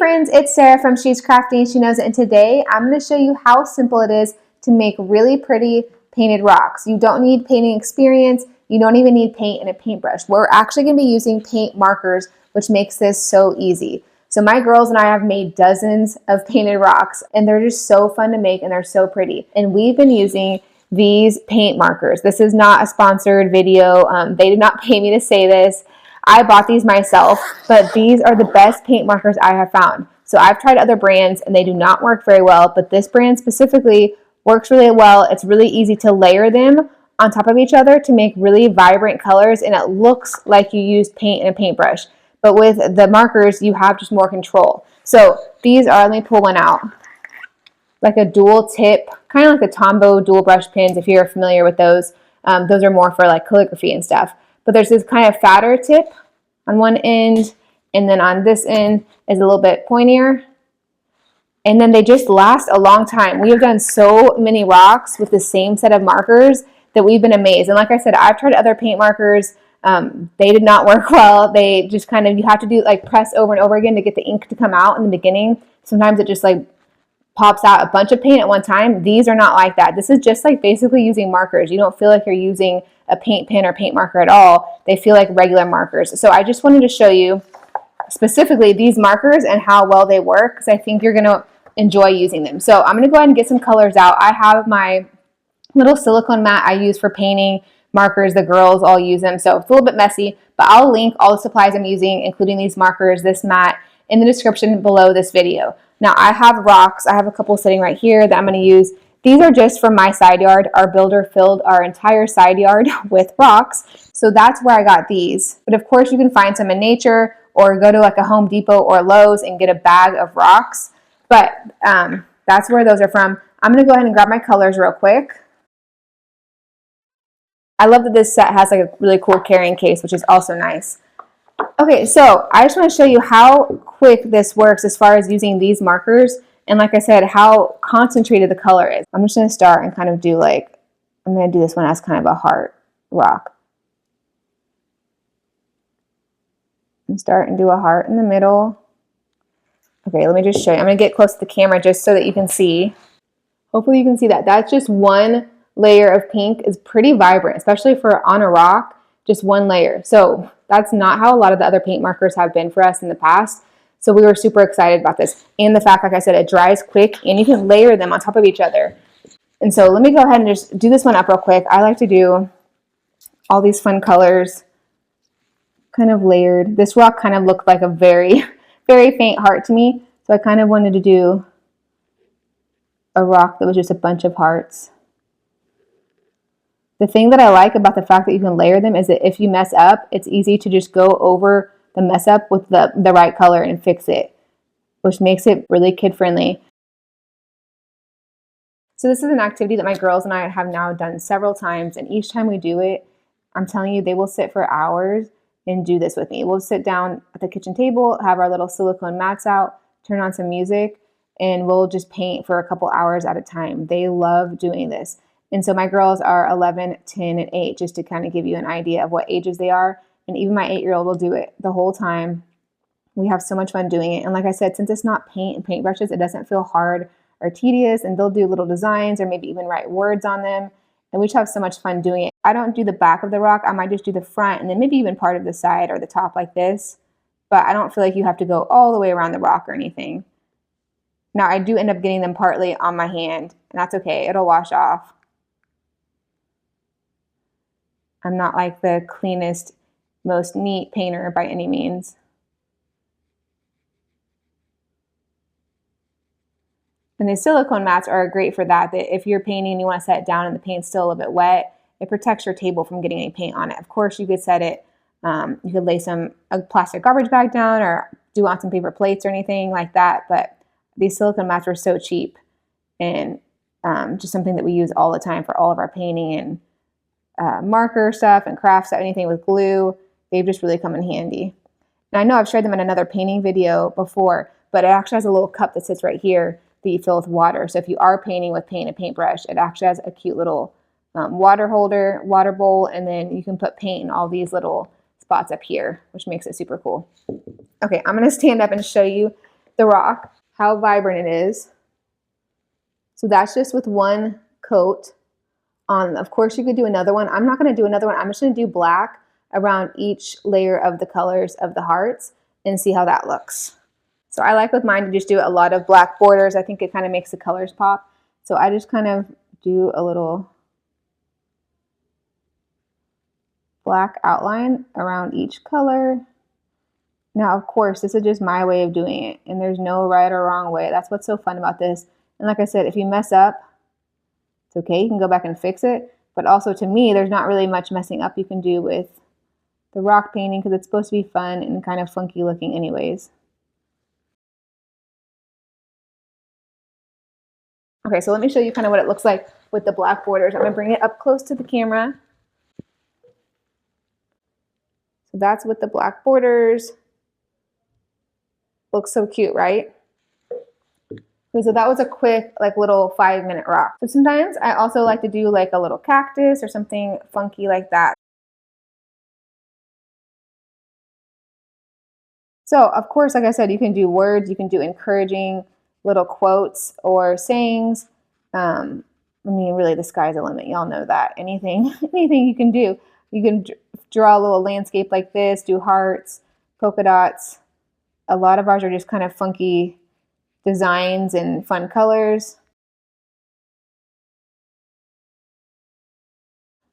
friends, it's Sarah from She's Crafty and She Knows It, and today I'm going to show you how simple it is to make really pretty painted rocks. You don't need painting experience, you don't even need paint and a paintbrush. We're actually going to be using paint markers, which makes this so easy. So my girls and I have made dozens of painted rocks, and they're just so fun to make and they're so pretty. And we've been using these paint markers. This is not a sponsored video. They did not pay me to say this. I bought these myself, but these are the best paint markers I have found. So I've tried other brands and they do not work very well, but this brand specifically works really well. It's really easy to layer them on top of each other to make really vibrant colors, and it looks like you used paint and a paintbrush. But with the markers, you have just more control. So these are, let me pull one out, like a dual tip, kind of like the Tombow dual brush pins, if you're familiar with those. Those are more for like calligraphy and stuff. But there's this kind of fatter tip on one end, and then on this end is a little bit pointier. And then they just last a long time. We have done so many rocks with the same set of markers that we've been amazed. And like I said, I've tried other paint markers. They did not work well. They just kind of, you have to do like press over and over again to get the ink to come out in the beginning. Sometimes it just like pops out a bunch of paint at one time. These are not like that. This is just like basically using markers. You don't feel like you're using a paint pen or paint marker at all. They feel like regular markers. So I just wanted to show you specifically these markers and how well they work, because I think you're going to enjoy using them. So I'm going to go ahead and get some colors out. I have my little silicone mat I use for painting markers. The girls all use them, so it's a little bit messy, but I'll link all the supplies I'm using, including these markers, this mat, in the description below this video. Now I have rocks. I have a couple sitting right here that I'm going to use. These are just from my side yard. Our builder filled our entire side yard with rocks, so that's where I got these. But of course you can find some in nature or go to like a Home Depot or Lowe's and get a bag of rocks. But that's where those are from. I'm going to go ahead and grab my colors real quick. I love that this set has like a really cool carrying case, which is also nice. Okay, so I just want to show you how quick this works as far as using these markers. And like I said, how concentrated the color is. I'm just going to start and kind of do like, I'm going to do this one as kind of a heart rock. And start and do a heart in the middle. Okay, let me just show you. I'm going to get close to the camera just so that you can see. Hopefully you can see that. That's just one layer of pink. Is pretty vibrant, especially for on a rock, just one layer. So that's not how a lot of the other paint markers have been for us in the past. So we were super excited about this. And the fact, like I said, it dries quick and you can layer them on top of each other. And so let me go ahead and just do this one up real quick. I like to do all these fun colors kind of layered. This rock kind of looked like a very, very faint heart to me. So I kind of wanted to do a rock that was just a bunch of hearts. The thing that I like about the fact that you can layer them is that if you mess up, it's easy to just go over the mess up with the right color and fix it, which makes it really kid-friendly. So this is an activity that my girls and I have now done several times, and each time we do it, I'm telling you, they will sit for hours and do this with me. We'll sit down at the kitchen table, have our little silicone mats out, turn on some music, and we'll just paint for a couple hours at a time. They love doing this. And so my girls are 11, 10, and 8, just to kind of give you an idea of what ages they are. And even my 8-year-old will do it the whole time. We have so much fun doing it. And like I said, since it's not paint and paintbrushes, it doesn't feel hard or tedious. And they'll do little designs or maybe even write words on them. And we just have so much fun doing it. I don't do the back of the rock. I might just do the front and then maybe even part of the side or the top like this. But I don't feel like you have to go all the way around the rock or anything. Now I do end up getting them partly on my hand, and that's okay. It'll wash off. I'm not like the cleanest, most neat painter by any means. And the silicone mats are great for that. That if you're painting and you want to set it down and the paint's still a little bit wet, it protects your table from getting any paint on it. Of course, you could set it, you could lay a plastic garbage bag down or do on some paper plates or anything like that. But these silicone mats were so cheap and just something that we use all the time for all of our painting and marker stuff and craft stuff, anything with glue. They've just really come in handy. And I know I've shared them in another painting video before, but it actually has a little cup that sits right here that you fill with water. So if you are painting with paint and paintbrush, it actually has a cute little water holder, water bowl, and then you can put paint in all these little spots up here, which makes it super cool. Okay, I'm going to stand up and show you the rock, how vibrant it is. So that's just with one coat on. Of course, you could do another one. I'm not going to do another one. I'm just going to do black around each layer of the colors of the hearts and see how that looks. So I like with mine to just do a lot of black borders. I think it kind of makes the colors pop. So I just kind of do a little black outline around each color. Now, of course, this is just my way of doing it, and there's no right or wrong way. That's what's so fun about this. And like I said, if you mess up, it's okay. You can go back and fix it. But also, to me, there's not really much messing up you can do with the rock painting because it's supposed to be fun and kind of funky looking anyways. Okay, so let me show you kind of what it looks like with the black borders. I'm going to bring it up close to the camera. So that's with the black borders. Looks so cute, right? Okay, so that was a quick, like, little 5-minute rock. So sometimes I also like to do like a little cactus or something funky like that. So of course, like I said, you can do words, you can do encouraging little quotes or sayings. I mean, really, the sky's the limit. Y'all know that. Anything, anything you can do. You can draw a little landscape like this, do hearts, polka dots. A lot of ours are just kind of funky designs and fun colors.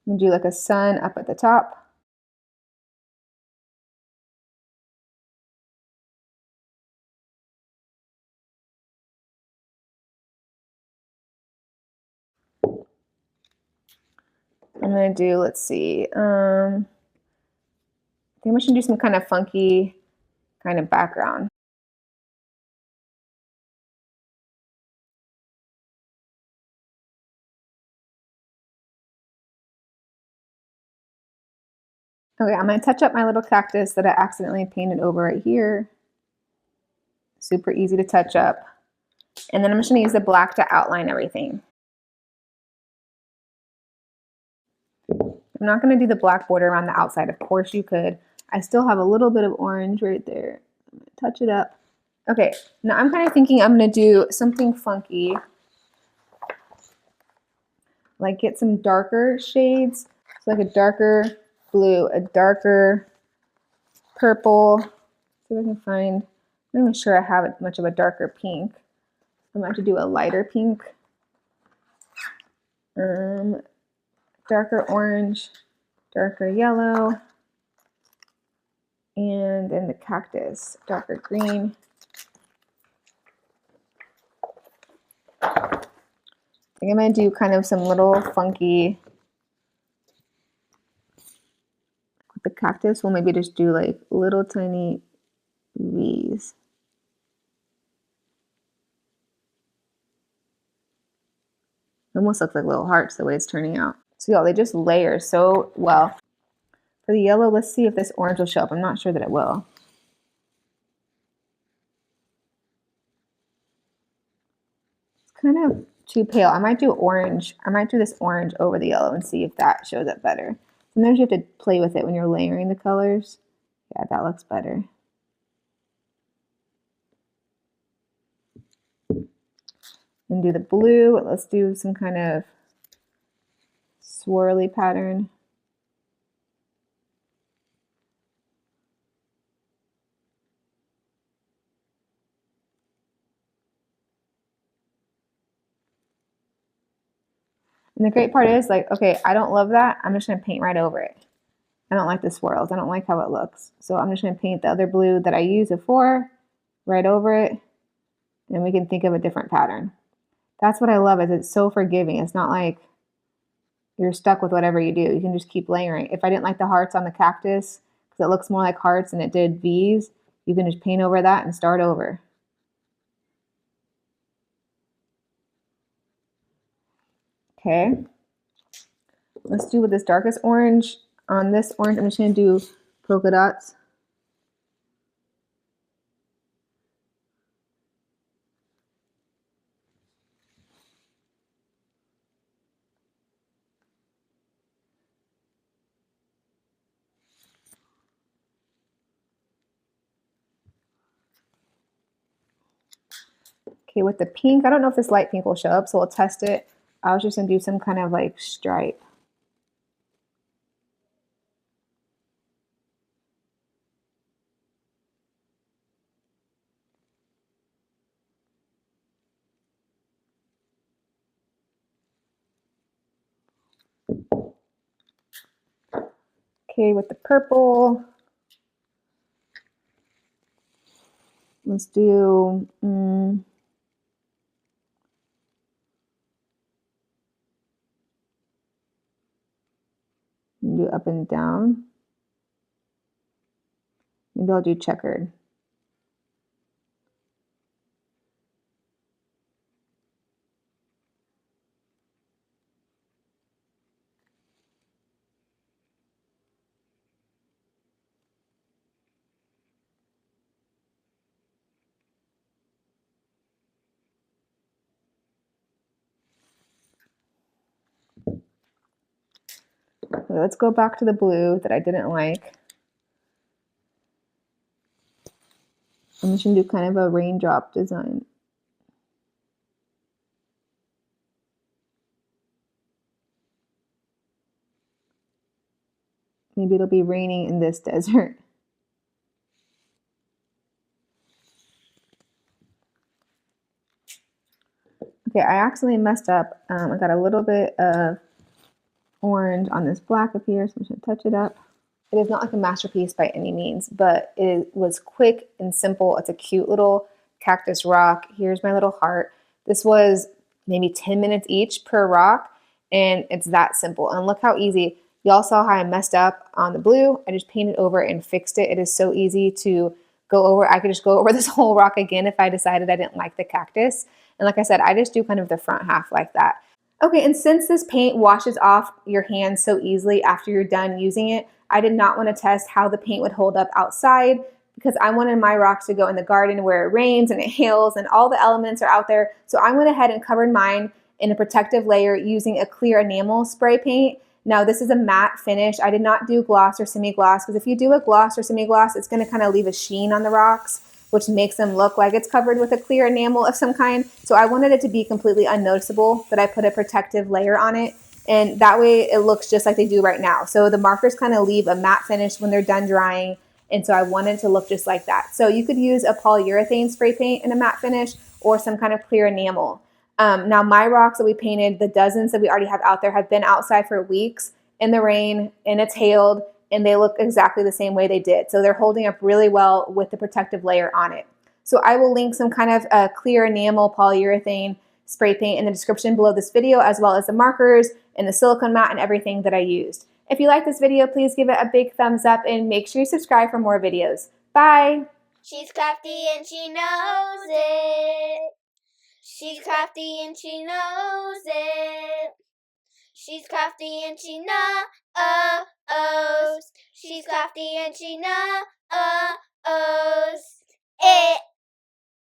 I'm gonna do like a sun up at the top. I'm gonna do, let's see, I think we should do some kind of funky kind of background. Okay, I'm gonna touch up my little cactus that I accidentally painted over right here. Super easy to touch up. And then I'm just gonna use the black to outline everything. I'm not gonna do the black border around the outside. Of course you could. I still have a little bit of orange right there. I'm gonna touch it up. Okay, now I'm kind of thinking I'm gonna do something funky. Like get some darker shades. So like a darker blue, a darker purple. See if I can find, I'm not even sure I have much of a darker pink. I'm going to have to do a lighter pink. Darker orange, darker yellow, and then the cactus, darker green. I think I'm going to do kind of some little funky, with the cactus, we'll maybe just do like little tiny V's. It almost looks like little hearts the way it's turning out. So y'all, they just layer so well. For the yellow, let's see if this orange will show up. I'm not sure that it will. It's kind of too pale. I might do orange. I might do this orange over the yellow and see if that shows up better. Sometimes you have to play with it when you're layering the colors. Yeah, that looks better. And do the blue. Let's do some kind of swirly pattern. And the great part is, like, okay, I don't love that. I'm just going to paint right over it. I don't like the swirls. I don't like how it looks. So I'm just going to paint the other blue that I used before right over it. And we can think of a different pattern. That's what I love, is it's so forgiving. It's not like you're stuck with whatever you do. You can just keep layering. If I didn't like the hearts on the cactus, because it looks more like hearts than it did V's, you can just paint over that and start over. Okay. Let's do with this darkest orange. On this orange, I'm just going to do polka dots. Okay, with the pink, I don't know if this light pink will show up, so we'll test it. I was just gonna do some kind of like stripe. Okay, with the purple, let's do, do up and down. Maybe I'll do checkered. So let's go back to the blue that I didn't like. I'm just gonna do kind of a raindrop design. Maybe it'll be raining in this desert. Okay, I accidentally messed up. I got a little bit of orange on this black up here, so I'm just gonna touch it up. It is not like a masterpiece by any means, but it was quick and simple. It's a cute little cactus rock. Here's my little heart. This was maybe 10 minutes each per rock, and it's that simple. And look how easy. Y'all saw how I messed up on the blue. I just painted over and fixed it. It is so easy to go over. I could just go over this whole rock again if I decided I didn't like the cactus. And like I said, I just do kind of the front half like that. Okay, and since this paint washes off your hands so easily after you're done using it, I did not want to test how the paint would hold up outside because I wanted my rocks to go in the garden where it rains and it hails and all the elements are out there. So I went ahead and covered mine in a protective layer using a clear enamel spray paint. Now this is a matte finish. I did not do gloss or semi-gloss because if you do a gloss or semi-gloss, it's going to kind of leave a sheen on the rocks, which makes them look like it's covered with a clear enamel of some kind. So I wanted it to be completely unnoticeable that I put a protective layer on it. And that way it looks just like they do right now. So the markers kind of leave a matte finish when they're done drying. And so I wanted it to look just like that. So you could use a polyurethane spray paint in a matte finish or some kind of clear enamel. Now my rocks that we painted, the dozens that we already have out there, have been outside for weeks in the rain and it's hailed, and they look exactly the same way they did. So they're holding up really well with the protective layer on it. So I will link some kind of clear enamel polyurethane spray paint in the description below this video, as well as the markers and the silicone mat and everything that I used. If you like this video, please give it a big thumbs up and make sure you subscribe for more videos. Bye! She's crafty and she knows it. She's crafty and she knows it. She's crafty and she knows. She's crafty and she knows it.